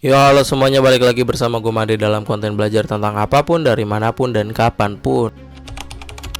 Yo, halo semuanya, balik lagi bersama gue Made dalam konten belajar tentang apapun, dari manapun, dan kapanpun.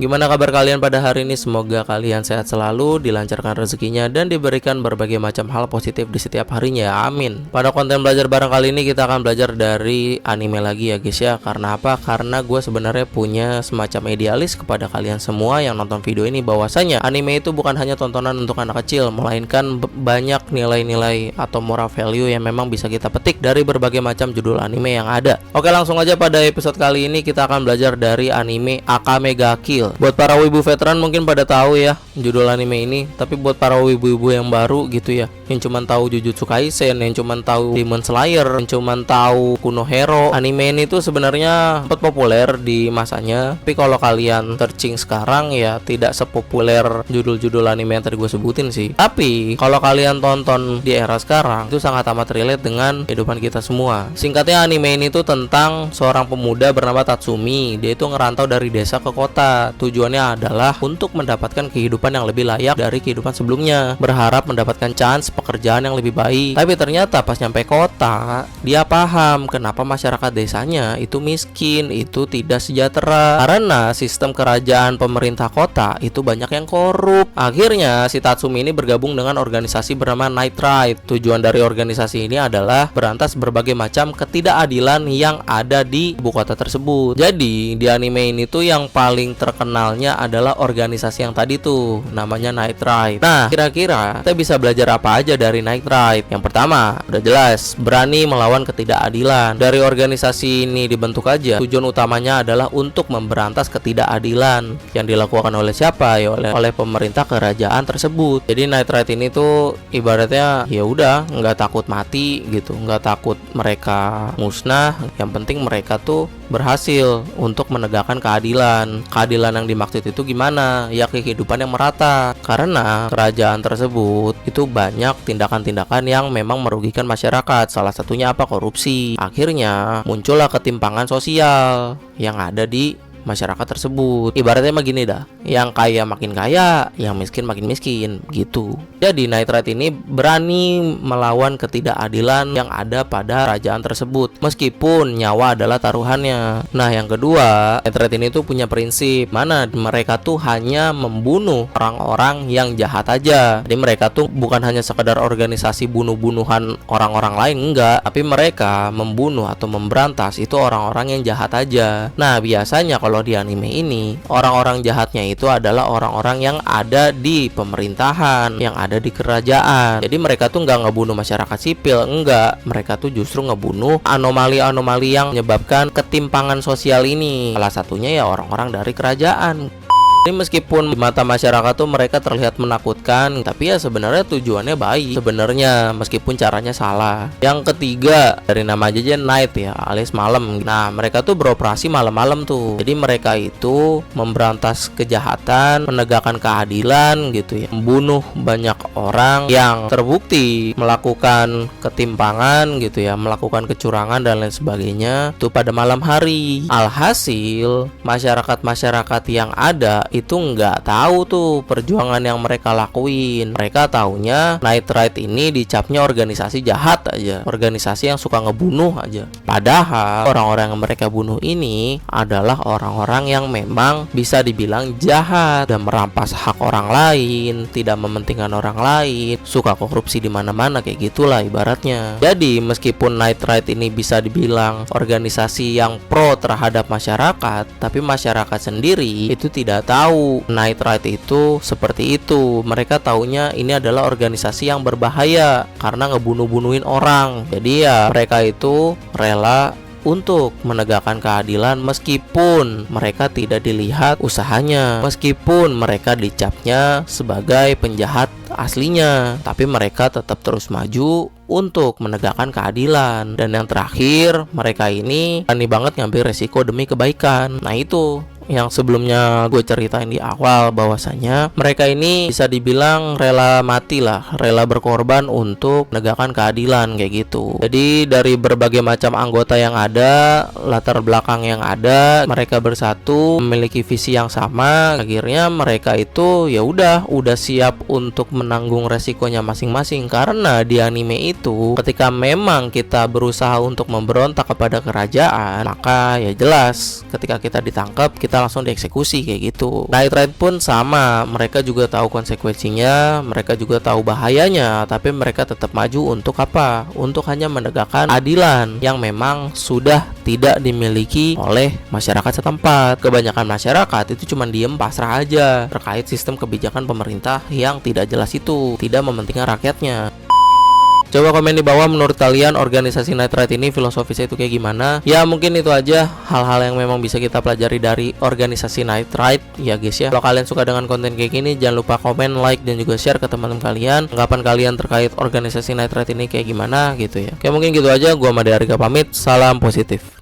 Gimana kabar kalian pada hari ini? Semoga kalian sehat selalu, dilancarkan rezekinya, dan diberikan berbagai macam hal positif di setiap harinya ya, amin. Pada konten belajar bareng kali ini kita akan belajar dari anime lagi ya guys ya. Karena apa? Karena gue sebenarnya punya semacam idealis kepada kalian semua yang nonton video ini, bahwasanya anime itu bukan hanya tontonan untuk anak kecil, melainkan banyak nilai-nilai atau moral value yang memang bisa kita petik dari berbagai macam judul anime yang ada. Oke, langsung aja pada episode kali ini kita akan belajar dari anime Akame ga Kill. Buat para wibu veteran mungkin pada tahu ya judul anime ini, tapi buat para wibu-wibu yang baru gitu ya, yang cuman tahu Jujutsu Kaisen, yang cuman tahu Demon Slayer, yang cuman tahu Kuno Hero, anime ini tuh sebenarnya sempat populer di masanya. Tapi kalau kalian searching sekarang ya tidak sepopuler judul-judul anime yang tadi gue sebutin sih. Tapi kalau kalian tonton di era sekarang itu sangat amat relate dengan kehidupan kita semua. Singkatnya, anime ini tuh tentang seorang pemuda bernama Tatsumi. Dia itu ngerantau dari desa ke kota. Tujuannya adalah untuk mendapatkan kehidupan yang lebih layak dari kehidupan sebelumnya, berharap mendapatkan chance pekerjaan yang lebih baik. Tapi ternyata pas nyampe kota, dia paham kenapa masyarakat desanya itu miskin, itu tidak sejahtera, karena sistem kerajaan pemerintah kota itu banyak yang korup. Akhirnya si Tatsumi ini bergabung dengan organisasi bernama Night Ride. Tujuan dari organisasi ini adalah berantas berbagai macam ketidakadilan yang ada di ibu kota tersebut. Jadi di anime ini tuh yang paling terkenalnya adalah organisasi yang tadi tuh namanya Night Ride. Nah, kira-kira kita bisa belajar apa aja dari Night Ride? Yang pertama, udah jelas, berani melawan ketidakadilan. Dari organisasi ini dibentuk aja, tujuan utamanya adalah untuk memberantas ketidakadilan yang dilakukan oleh siapa? Ya oleh pemerintah kerajaan tersebut. Jadi Night Ride ini tuh ibaratnya ya udah nggak takut mati gitu, nggak takut mereka musnah. Yang penting mereka tuh berhasil untuk menegakkan keadilan. Keadilan yang dimaksud itu gimana? Ya kehidupan yang merata. Karena kerajaan tersebut itu banyak tindakan-tindakan yang memang merugikan masyarakat. Salah satunya apa? Korupsi. Akhirnya muncullah ketimpangan sosial yang ada di masyarakat tersebut. Ibaratnya mah gini dah, yang kaya makin kaya, yang miskin makin miskin gitu. Jadi Night Ride ini berani melawan ketidakadilan yang ada pada kerajaan tersebut, meskipun nyawa adalah taruhannya. Nah, yang kedua, Night Ride ini tuh punya prinsip mana mereka tuh hanya membunuh orang-orang yang jahat aja. Jadi mereka tuh bukan hanya sekedar organisasi bunuh-bunuhan orang-orang lain, enggak, tapi mereka membunuh atau memberantas itu orang-orang yang jahat aja. Nah, biasanya kalau di anime ini, orang-orang jahatnya itu adalah orang-orang yang ada di pemerintahan, yang ada di kerajaan. Jadi mereka tuh nggak ngebunuh masyarakat sipil, enggak. Mereka tuh justru ngebunuh anomali-anomali yang menyebabkan ketimpangan sosial ini. Salah satunya ya orang-orang dari kerajaan. Ini meskipun di mata masyarakat tuh mereka terlihat menakutkan, tapi ya sebenarnya tujuannya baik sebenarnya, meskipun caranya salah. Yang ketiga, dari nama aja night ya, alias malam. Nah, mereka tuh beroperasi malam-malam tuh. Jadi mereka itu memberantas kejahatan, menegakkan keadilan gitu ya, membunuh banyak orang yang terbukti melakukan ketimpangan gitu ya, melakukan kecurangan dan lain sebagainya itu pada malam hari. Alhasil masyarakat-masyarakat yang ada itu nggak tahu tuh perjuangan yang mereka lakuin. Mereka taunya Night Ride ini dicapnya organisasi jahat aja, organisasi yang suka ngebunuh aja. Padahal orang-orang yang mereka bunuh ini adalah orang-orang yang memang bisa dibilang jahat dan merampas hak orang lain, tidak mementingkan orang lain, suka korupsi di mana-mana kayak gitulah ibaratnya. Jadi meskipun Night Ride ini bisa dibilang organisasi yang pro terhadap masyarakat, tapi masyarakat sendiri itu tidak tahu Night Ride itu seperti itu. Mereka taunya ini adalah organisasi yang berbahaya karena ngebunuh-bunuhin orang. Jadi ya mereka itu rela untuk menegakkan keadilan meskipun mereka tidak dilihat usahanya, meskipun mereka dicapnya sebagai penjahat aslinya, tapi mereka tetap terus maju untuk menegakkan keadilan. Dan yang terakhir, mereka ini berani banget ngambil resiko demi kebaikan. Nah itu yang sebelumnya gue ceritain di awal, bahwasanya mereka ini bisa dibilang rela mati lah, rela berkorban untuk menegakkan keadilan kayak gitu. Jadi dari berbagai macam anggota yang ada, latar belakang yang ada, mereka bersatu memiliki visi yang sama. Akhirnya mereka itu ya udah siap untuk menanggung resikonya masing-masing, karena di anime itu ketika memang kita berusaha untuk memberontak kepada kerajaan, maka ya jelas ketika kita ditangkap kita langsung dieksekusi kayak gitu. Night Ride pun sama, mereka juga tahu konsekuensinya, mereka juga tahu bahayanya, tapi mereka tetap maju untuk apa? Untuk hanya menegakkan keadilan yang memang sudah tidak dimiliki oleh masyarakat setempat. Kebanyakan masyarakat itu cuma diem pasrah aja terkait sistem kebijakan pemerintah yang tidak jelas itu, tidak mementingkan rakyatnya. Coba komen di bawah menurut kalian organisasi Night Ride ini filosofisnya itu kayak gimana. Ya mungkin itu aja hal-hal yang memang bisa kita pelajari dari organisasi Night Ride ya guys ya. Kalau kalian suka dengan konten kayak gini, jangan lupa komen, like, dan juga share ke teman-teman kalian. Anggapan kalian terkait organisasi Night Ride ini kayak gimana gitu ya. Oke, mungkin gitu aja. Gua Made Arga pamit. Salam positif.